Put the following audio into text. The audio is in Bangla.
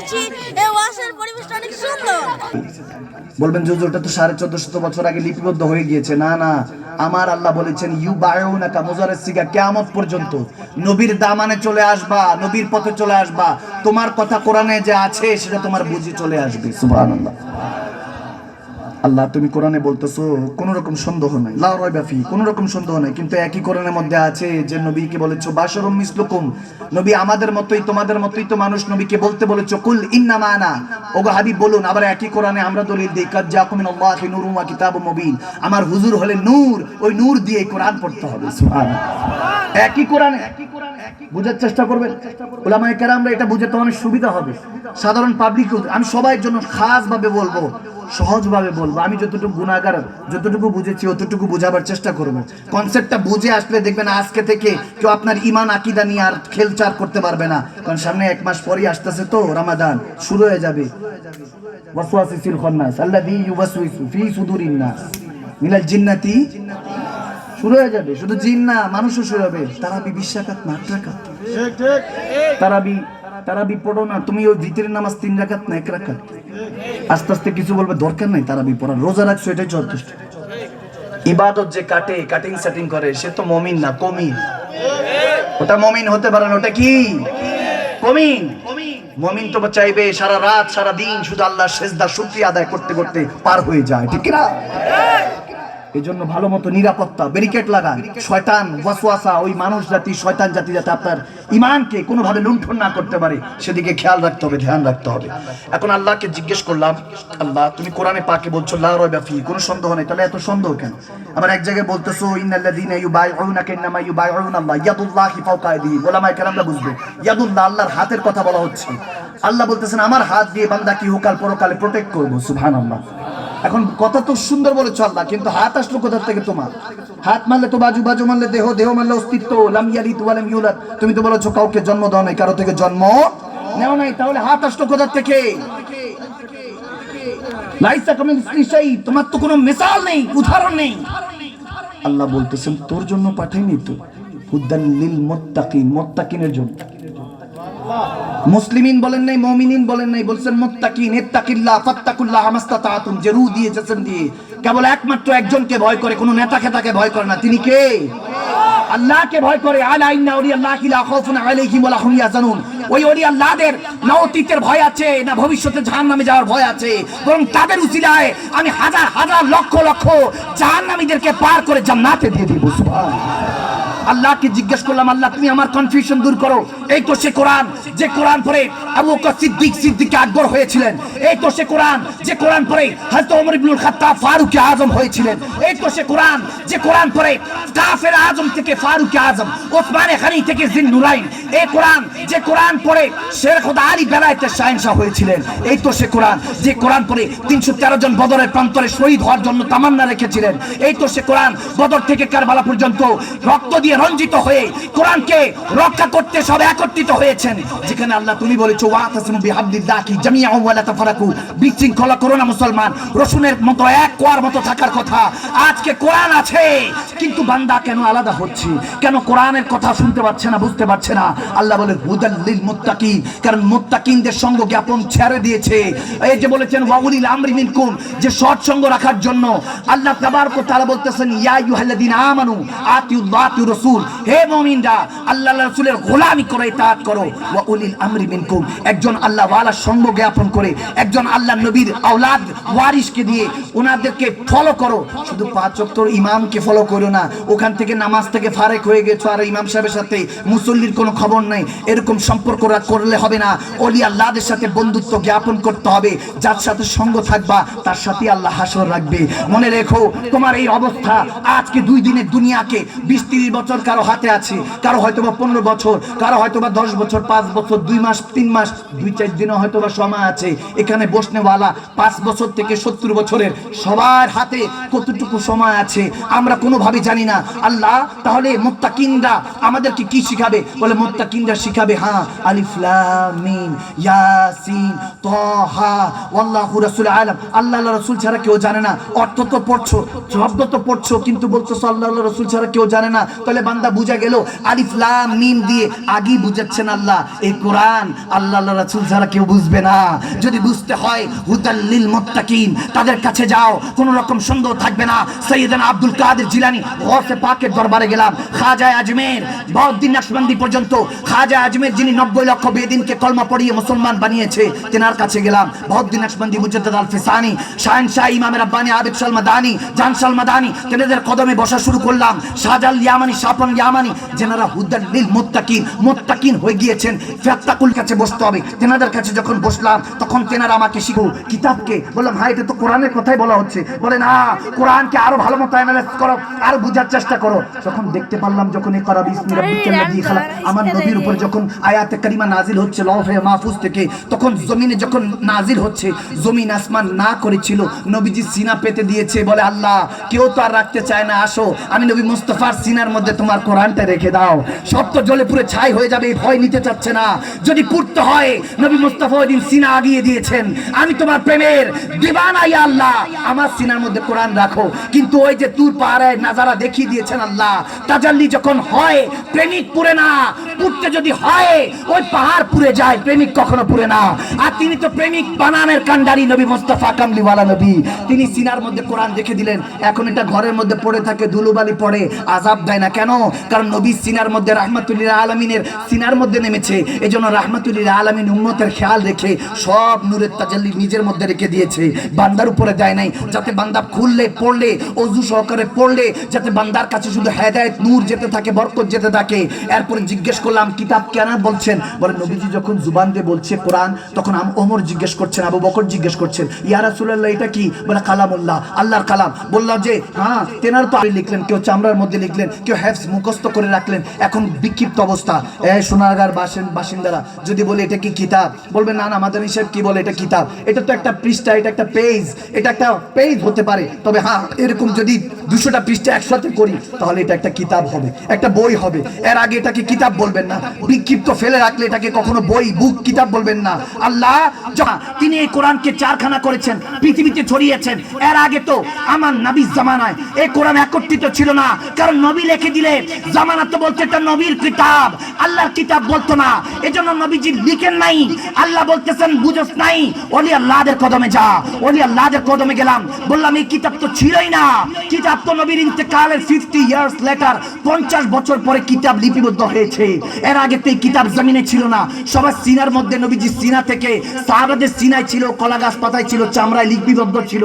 দেখছি এই ওয়াশের পরিবেশটা অনেক সুন্দর। বলবেন যে ওটা তো 1450 বছর আগে লিপিবদ্ধ হয়ে গিয়েছে। না না, আমার আল্লাহ বলেছেন ইউবায়ুনাকা মুজারের সিগা, কিয়ামত পর্যন্ত নবীর দামানে চলে আসবা, নবীর পথে চলে আসবা, তোমার কথা কোরআনে যে আছে সেটা তোমার বুঝি চলে আসবে। সুবহানাল্লাহ। আল্লাহ তুমি কোরআনে বলতেছো কোন রকম সন্দেহ নাই, লা রাইবা ফি, কোন রকম সন্দেহ নাই, কিন্তু একই কোরআনের মধ্যে আছে যে নবীকে বলেছো বাশারুম মিসলুকুম, নবী আমাদের মতোই তোমাদের মতোই তো মানুষ, নবীকে বলতে বলেছো কুল ইন্নামা আনা, ওগো হাবিব বলুন। আবার একই কোরআনে আমরা দলিল দেই কাদ জাকুম মিনাল্লাহি নূরুম ওয়া কিতাবুম মুবিন, আমার হুজুর হলে নূর, ওই নূর দিয়ে কোরআন পড়তে হবে। সুবহানাল্লাহ। একই কোরআনে বুঝার চেষ্টা করবেন উলামায়ে কেরামরা, এটা বুঝতে অনেক সুবিধা হবে সাধারণ পাবলিক। আমি সবার জন্য খাস ভাবে বলবো, সহজভাবে বলবো, আমি যতটুকু গুনাহগার যতটুকু বুঝেছি অতটুকু বুঝাবার চেষ্টা করব। কনসেপ্টটা বুঝে আসলে দেখবেন আজকে থেকে কেউ আপনার ঈমান আকীদা নিয়ে আর খেলচার করতে পারবে না, কারণ সামনে এক মাস পরেই আসতেছে তো রমাদান শুরু হয়ে যাবে। ওয়াসওয়াসিসিল খান্নাস আল্লাযী ইউওয়াসওয়িসু ফি সুদুরিন নাস মিনাল জিন্নাতি, শুরু হয়ে যাবে। শুধু জিন না, মানুষও শুরু হবে। তারাবি 20 রাকাত না 8 রাকাত, ঠিক ঠিক। তারাবি পড়ো না তুমি, ওই ভিতরের নামাজ 3 রাকাত না 1 রাকাত। আস্তে আস্তে কিছু বলবে দরকার নাই তারাবি পড়ার, রোজা রাখছো এটাই যথেষ্ট। ইবাদত যে কাটে কাটিং সেটিং করে সে তো মুমিন না, কমিন। ওটা মুমিন হতে পারে না, ওটা কি কমিন। মুমিন তো চাইবে সারা রাত সারা দিন শুধু আল্লাহর সিজদা শুকরিয়া আদায় করতে করতে পার হয়ে যায়, ঠিক না? এই জন্য ভালো মতো নিরাপত্তা ব্যারিকেড লাগান। শয়তান ওয়াসওয়াসা, ওই মানুষ জাতি শয়তান জাতি যাতে আপনার ঈমানকে কোনোভাবে লুণ্ঠন না করতে পারে সেদিকে খেয়াল রাখতে হবে, ধ্যান রাখতে হবে। এখন আল্লাহকে জিজ্ঞেস করলাম, আল্লাহ তুমি কোরআনে পাকে বলছো লা রাইবা ফি, কোনো সন্দেহ নেই, তাহলে এত সন্দেহ কেন? আবার এক জায়গায় বলতেছো ইন্নাল্লাযীনা ইউবাইউনাকা ইন্নামা ইউবাইউনাল্লাহ ইয়াদুল্লাহি ফাওকা আইদিহিম, ওলামায়ে কেরামরা বুঝবে ইয়াদুল্লাহ আল্লাহর হাতের কথা বলা হচ্ছে। আল্লাহ বলতেছেন আমার হাত দিয়ে বান্দা কি হুকাল পরকালে প্রোটেক্ট করব। সুবহানাল্লাহ। এখন কথা তো সুন্দর বলেছো আল্লাহ, কিন্তু হাত আসলো কোথা থেকে তোমার? হাত মারলে তো বাজু, বাজু মারলে দেহ, দেহ মারলে অস্তিত্ব। লাম ইয়ালিদ ওয়া লাম ইউলাদ, তুমি তো বলেছো কাউকে জন্ম দাও নাই, কারো থেকে জন্ম নেও নাই, তাহলে হাত আসলো কোথা থেকে? লাইসা কামিসলিহি শাই, তোমার তো কোনো মিসাল নেই, উদাহরণ নেই। আল্লাহ বলতেছেন তোর জন্য পাঠাইনি তো, হুদাল লিল মুত্তাকিন, মুত্তাকিনের জন্য। মুসলিমিন বলেন নাই, মুমিনিন বলেন নাই, বলছেন মুত্তাকিন। ইত্তাকিল্লাহ ফাত্তাকুল্লাহ মাস্তাতাতুম, যে রূহ দিয়ে জিসম দিয়ে কেবল একমাত্র একজনকে ভয় করে, কোনো নেতা খেতাকে ভয় করে না। তিনি কে? আল্লাহকে ভয় করে। আলা ইন্না আউলিয়াল্লাহি লা খাউফুন আলাইহিম ওয়া লা হুম ইয়াহজানুন, ওই ওলি আল্লাহদের না অতীতের ভয় আছে না ভবিষ্যতে জাহান্নামে যাওয়ার ভয় আছে, বরং তাদের উসিলায় আমি হাজার হাজার লক্ষ লক্ষ জাহান্নামীদেরকে পার করে জান্নাতে দিয়ে দিব। সুবহানাল্লাহ। আল্লাহকে জিজ্ঞেস করলাম আল্লাহ তুমি আমার কনফিউশন দূর করো। এই তো সে কোরআন, যে কোরআন পড়ে আবু বকর সিদ্দিক আকবর হয়েছিলেন। এই তো সে কোরআন, যে কোরআন পড়ে হযরত ওমর ইবনুল খাত্তাব ফারুক আজম হয়েছিলেন। এই তো সে কোরআন, যে কোরআন পড়ে কাফের আজম থেকে ফারুক আজম, ওসমান গনি থেকে জিন্নুরাইন। এই কোরআন, যে কোরআন পড়ে শেখ খোদা আলী বেলায়েতের শাহেনশাহ হয়েছিলেন। এই তো সে কোরআন, যে কোরআন পড়ে 313 জন বদরের প্রান্তরে শহীদ হওয়ার জন্য তামান্না রেখেছিলেন। এই তো সে কোরআন, বদর থেকে কারবালা পর্যন্ত রক্ত দিয়ে রঞ্জিত হয়ে কোরআনকে রক্ষা করতে সব একত্রিত হয়েছেন। যেখানে আল্লাহ তুমি বলেছো ওয়াতাসিমু বিহাবলিল্লাহি জামিআন ওয়া লা তাফারাকু, বিশৃঙ্খলা করো না মুসলমান, রসুনের মতো এক কোয়ার মতো থাকার কথা। আজকে কোরআন আছে কিন্তু বান্দা কেন আলাদা হচ্ছে? কেন কোরআনের কথা শুনতে পাচ্ছে না, বুঝতে পারছে না? আল্লাহ বলে হুদাল লিল মুত্তাকিন, কারণ মুত্তাকিনদের সঙ্গ জ্ঞাপন ছেড়ে দিয়েছে। এই যে বলেছেন ওয়া উলিল আমরি মিনকুম, যে সৎ সঙ্গ রাখার জন্য আল্লাহ তাবারক ওয়া তাআলা বলতেছেন ইয়া আইয়ুহাল্লাযিনা আমানু আতিউল্লাহ আতিউর রাসূল, হে মুমিনরা আল্লাহর রাসূলের গোলামি করে ইতাআত করো। ওয়া উলিল আমরি মিনকুম, একজন আল্লাহ ওয়ালা সঙ্গ জ্ঞাপন করে, একজন আল্লাহ নবীর আওলাদ ওয়ারিসকে দিয়ে ওনাদেরকে ফলো করো। শুধু 5 ওয়াক্ত ইমামকে ফলো করো না, ওখান থেকে নামাজ থেকে ফারেক হয়ে গেছো আর ইমাম সাহেবের সাথে মুসল্লির কোনো খবর নাই, এরকম সম্পর্ক করলে হবে না। ওলি আল্লাহদের সাথে বন্ধুত্ব জ্ঞাপন করতে হবে। যার সাথে সঙ্গ থাকবা তার সাথে আল্লাহ হাসর রাখবে। মনে রেখো তোমার এই অবস্থা আজকে 2 দিনের দুনিয়াকে 20-30 বছর কারো হাতে আছে, কারো হয়তোবা 15 বছর, কারো হয়তোবা 10 বছর, 5 বছর, 2 মাস, 3 মাস, 2-4 দিনও হয়তোবা সময় আছে। এখানে বসনেওয়ালা 5 বছর থেকে 70 বছরের সবার হাতে কতটুকু সময় আছে আমরা কোনোভাবে জানি না। আল্লাহ তাহলে মুত্তাকিনরা আমাদেরকে কি শিখাবে? বলে মুত্তাকিনরা শিখাবে হ্যাঁ আলিফ লাম মিম ইয়াসিন তাহা ওয়াল্লাহু রাসূল আলাম। আল্লাহ রাসূল ছাড়া কেউ জানে না। অর্থ তো পড়ছো, শব্দ তো পড়ছো, কিন্তু বলছো আল্লাহ রাসূল ছাড়া কেউ জানে না। তাহলে বলে বান্দা বুঝা গেল আলিফ লাম মিম দিয়ে আগেই বুঝাচ্ছেন আল্লাহ এই কোরআন আল্লাহ রাসূল ছাড়া কেউ বুঝবে না। যদি বুঝতে হয় হুদাল লিল মুত্তাকিন, তাদের কাছে যাও, কোনো রকম সন্দেহ থাকবে না। সৈয়দনা আব্দুল কাদের জিলানী গৌসে পাকের দরবারে গেলাম, খাজা আজমের বউদ্দিন নকশবন্দি পর্যন্ত, খাজা আজমের যিনি 90 লক্ষ বেদিনকে কলমা পড়িয়ে মুসলমান বানিয়েছে, তেনার কাছে গেলাম। বউদ্দিন নকশবন্দি মুজাদ্দিদ আল ফিসানি, শাহেনশাহ ইমাম রাব্বানি আবিদ শাল মাদানি, জানশাল মাদানি, তেনাদের কদমে বসা শুরু করলাম। শাহজাল ইয়ামানি, শাপন ইয়ামানি, যেনারা হুদাল লিল মুত্তাকিন, মুত্তাকিন হয়ে গিয়েছেন, ফাত্তাকুল কাছে বসতে হবে। তেনাদের কাছে যখন বসলাম তখন তেনারা আমাকে শিখো কিতাবকে। বললাম ভাই এটা তো কোরআনের কথাই বলা হচ্ছে। বলে না, কোরআনকে আরো ভালো মতো অ্যানালাইজ করো, আরো বুঝার চেষ্টা করো। তখন দেখতে পারলাম যখন এই করা বিসমি রাব্বিকাল লাযী খালাক আমার নবীর উপর যখন আয়াতে কারিমা নাজিল হচ্ছে লওহে মাহফুজ থেকে, তখন জমিনে যখন নাজিল হচ্ছে, জমিন আসমান না করেছিল, নবীজি সিনা পেতে দিয়েছে। বলে আল্লাহ কেউ তো আর রাখতে চায় না, আসো আমি নবী মুস্তাফার সিনার মধ্যে তোমার কোরআনটা রেখে দাও। সব তো জ্বলে পুরো ছাই হয়ে যাবে, ভয় নিতে চাচ্ছে না। যদি পড়তে হয় নবী মুস্তাফা ওই দিন সিনা আগিয়ে দিয়েছেন, আমি তোমার প্রেমের দিওয়ানা ইয়া আল্লাহ, আমার সিনার মধ্যে কোরআন রাখো। কিন্তু ওই যে তুর পাহাড়ে নাজারা দেখিয়ে দিয়েছেন আল্লাহ, তাজাল্লি যখন হয় প্রেমিক পুরে না, পুড়তে যদি হয় ওই পাহাড় পুড়ে যায়, প্রেমিক কখনো পুড়ে না। আর তিনি তো প্রেমিক বানানের কান্ডারি নবী মুস্তাফা কামলিওয়ালা নবী, তিনি সিনার মধ্যে কোরআন রেখে দিলেন। এখন এটা ঘরের মধ্যে পড়ে থাকে, ধুলোবালি পড়ে, আযাব দেয় না কেন? কারণ নবী সিনার মধ্যে রাহমাতুল্লিল আলামিনের সিনার মধ্যে নেমেছে। এজন্য রাহমাতুল্লিল আলামিন উম্মতের খেয়াল রেখে সব নূরের তাজাল্লি নিজের মধ্যে রেখে দিয়েছে, বান্দার উপরে দেয় নাই, যাতে বান্দা খুললে পড়লে ওযু সহকারে পড়লে যাতে বান্দার কাছে শুধু হেদায়েত নূর যেতে থাকে, বরকত যেতে থাকে। এরপরে জিজ্ঞেস করলাম কিতাব কেন বলছেন? বলে নবীজি যখন জুবান দিয়ে বলছে কোরআন, তখন ওমর জিজ্ঞেস করছেন, আবু বকর জিজ্ঞেস করছেন, ইয়া রাসূলুল্লাহ এটা কি? বলে কালামুল্লাহ, আল্লাহর কালাম। বললাম যে হ্যাঁ, তেনার তো লিখলেন, কেউ চামড়ার মধ্যে লিখলেন, কেউ হেফজ মুখস্থ করে রাখলেন। এখন বিক্ষিপ্ত অবস্থা, সোনারগাঁর বাসিন্দারা যদি বলে এটা কি কিতাব, বলবে না না মাদানী সাহেব কি বলে এটা কিতাব, এটা তো একটা পৃষ্ঠা, এটা একটা পেজ, এটা একটা পেজ হতে পারে। তবে হ্যাঁ, এরকম যদি 200টা পৃষ্ঠা একসাথে করি তাহলে এটা একটা কিতাব হবে, একটা বই হবে। এর আগে এটাকে কিতাব বলবেন না, বিক্ষিপ্ত ফেলে রাখলে এটাকে কখনো বই বুক কিতাব বলবেন না। আল্লাহ তিনি এই কোরআনকে 4খানা করেছেন, পৃথিবীতে ছড়িয়েছেন। এর আগে তো আমার নবীর জামানায় এই কোরআন একত্রিত ছিল না, কারণ নবী লিখে দিলে জামানা তো বলতে এটা নবীর কিতাব, আল্লাহর কিতাব বলতো না। এজন্য নবীজি লিখেন নাই। আল্লাহ বলতেছেন বুঝছ নাই, ওলি আল্লাহদের কদমে যা। ওলি আল্লাহদের কদমে গেলাম, বললাম এই কিতাব তো ছিলই না। কিতাব তো নবীর ইন্তেকালের 50 ইয়ার্স লেটার, 50 বছর পরে কিতাব লিপিবদ্ধ হয়েছে। এর আগে তো এই কিতাব জমিনে ছিল না। সবার সিনার মধ্যে, নবীজি সিনা থেকে সাহাবাদের সিনায় ছিল, কলা গাছ পাতায় ছিল, চামড়ায় লিপিবদ্ধ ছিল।